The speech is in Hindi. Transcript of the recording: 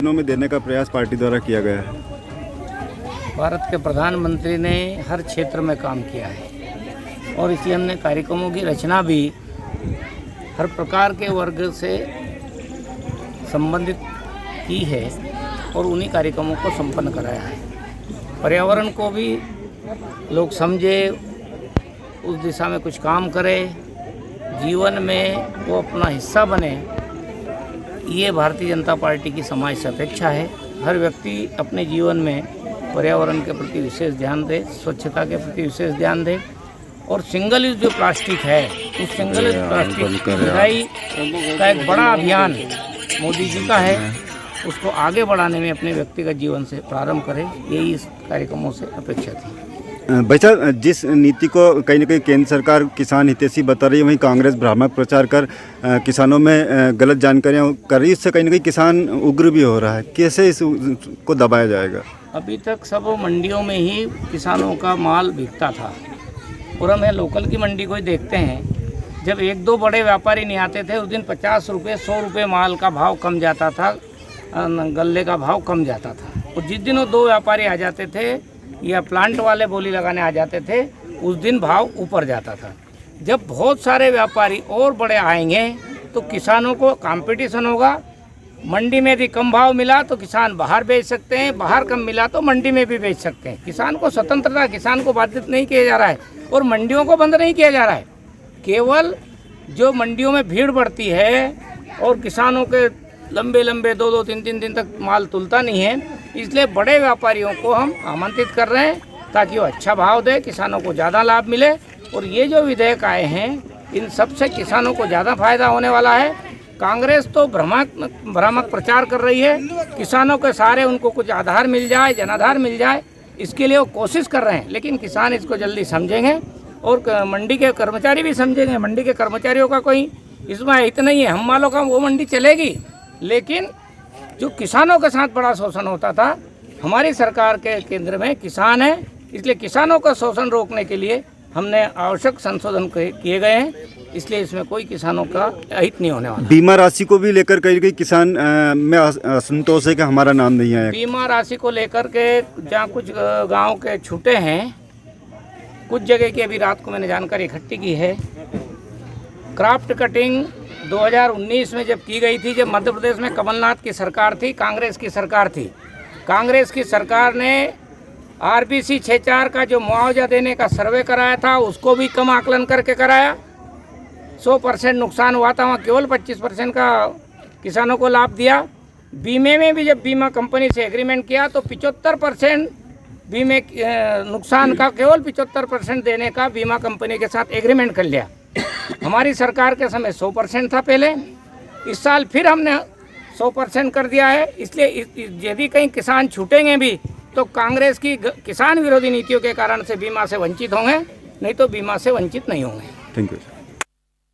दिनों में देने का प्रयास पार्टी द्वारा किया गया है। भारत के प्रधानमंत्री ने हर क्षेत्र में काम किया है और इसलिए हमने कार्यक्रमों की रचना भी हर प्रकार के वर्ग से संबंधित की है और उन्हीं कार्यक्रमों को संपन्न कराया है। पर्यावरण को भी लोग समझे, उस दिशा में कुछ काम करें, जीवन में वो अपना हिस्सा बने, ये भारतीय जनता पार्टी की समाज से अपेक्षा है। हर व्यक्ति अपने जीवन में पर्यावरण के प्रति विशेष ध्यान दे, स्वच्छता के प्रति विशेष ध्यान दे और सिंगल यूज जो प्लास्टिक है उस सिंगल यूज प्लास्टिक बुराई का एक बड़ा अभियान मोदी जी का है, उसको आगे बढ़ाने में अपने व्यक्तिगत जीवन से प्रारंभ करें, यही इस कार्यक्रमों से अपेक्षा थी। भाई साहब, जिस नीति को कहीं ना कहीं केंद्र सरकार किसान हितैषी बता रही है, वहीं कांग्रेस भ्रामक प्रचार कर किसानों में गलत जानकारियां कर रही है, इससे कहीं ना कहीं किसान उग्र भी हो रहा है। कैसे इसको दबाया जाएगा? अभी तक सब मंडियों में ही किसानों का माल बिकता था और हम लोकल की मंडी को ही देखते हैं। जब एक दो बड़े व्यापारी नहीं आते थे, उस दिन 50 रुपये 100 रुपये माल का भाव कम जाता था, गल्ले का भाव कम जाता था। और जिस दिन वो दो व्यापारी आ जाते थे या प्लांट वाले बोली लगाने आ जाते थे, उस दिन भाव ऊपर जाता था। जब बहुत सारे व्यापारी और बड़े आएंगे तो किसानों को कंपटीशन होगा। मंडी में यदि कम भाव मिला तो किसान बाहर बेच सकते हैं, बाहर कम मिला तो मंडी में भी बेच सकते हैं। किसान को स्वतंत्रता, किसान को बाधित नहीं किया जा रहा है और मंडियों को बंद नहीं किया जा रहा है। केवल जो मंडियों में भीड़ बढ़ती है और किसानों के लंबे लंबे 2-2, 3-3 दिन तक माल तुलता नहीं है, इसलिए बड़े व्यापारियों को हम आमंत्रित कर रहे हैं ताकि वो अच्छा भाव दे, किसानों को ज़्यादा लाभ मिले। और ये जो विधेयक आए हैं, इन सब से किसानों को ज़्यादा फायदा होने वाला है। कांग्रेस तो भ्रामक प्रचार कर रही है, किसानों के सारे उनको कुछ आधार मिल जाए, जनाधार मिल जाए, इसके लिए वो कोशिश कर रहे हैं। लेकिन किसान इसको जल्दी समझेंगे और मंडी के कर्मचारी भी समझेंगे। मंडी के कर्मचारियों का कोई इसमें हित नहीं है, हम वालों का वो मंडी चलेगी, लेकिन जो किसानों के साथ बड़ा शोषण होता था, हमारी सरकार के केंद्र में किसान है, इसलिए किसानों का शोषण रोकने के लिए हमने आवश्यक संशोधन किए गए हैं। इसलिए इसमें कोई किसानों का हित नहीं होने वाला। बीमा राशि को भी लेकर कई किसान में असंतोष है कि हमारा नाम नहीं आया। बीमा राशि को लेकर के जहाँ कुछ गांव के छूटे हैं, कुछ जगह की अभी रात को मैंने जानकारी इकट्ठी की है। क्राफ्ट कटिंग 2019 में जब की गई थी, जब मध्य प्रदेश में कमलनाथ की सरकार थी, कांग्रेस की सरकार थी, कांग्रेस की सरकार ने RBC 64 का जो मुआवजा देने का सर्वे कराया था, उसको भी कम आकलन करके कराया। 100% नुकसान हुआ था, वहाँ केवल 25% का किसानों को लाभ दिया। बीमे में भी जब बीमा कंपनी से एग्रीमेंट किया तो 75% बीमे नुकसान का केवल 75% देने का बीमा कंपनी के साथ एग्रीमेंट कर लिया। हमारी सरकार के समय 100% था पहले, इस साल फिर हमने 100% कर दिया है। इसलिए यदि कहीं किसान छूटेंगे भी तो कांग्रेस की किसान विरोधी नीतियों के कारण से बीमा से वंचित होंगे, नहीं तो बीमा से वंचित नहीं होंगे। Thank you.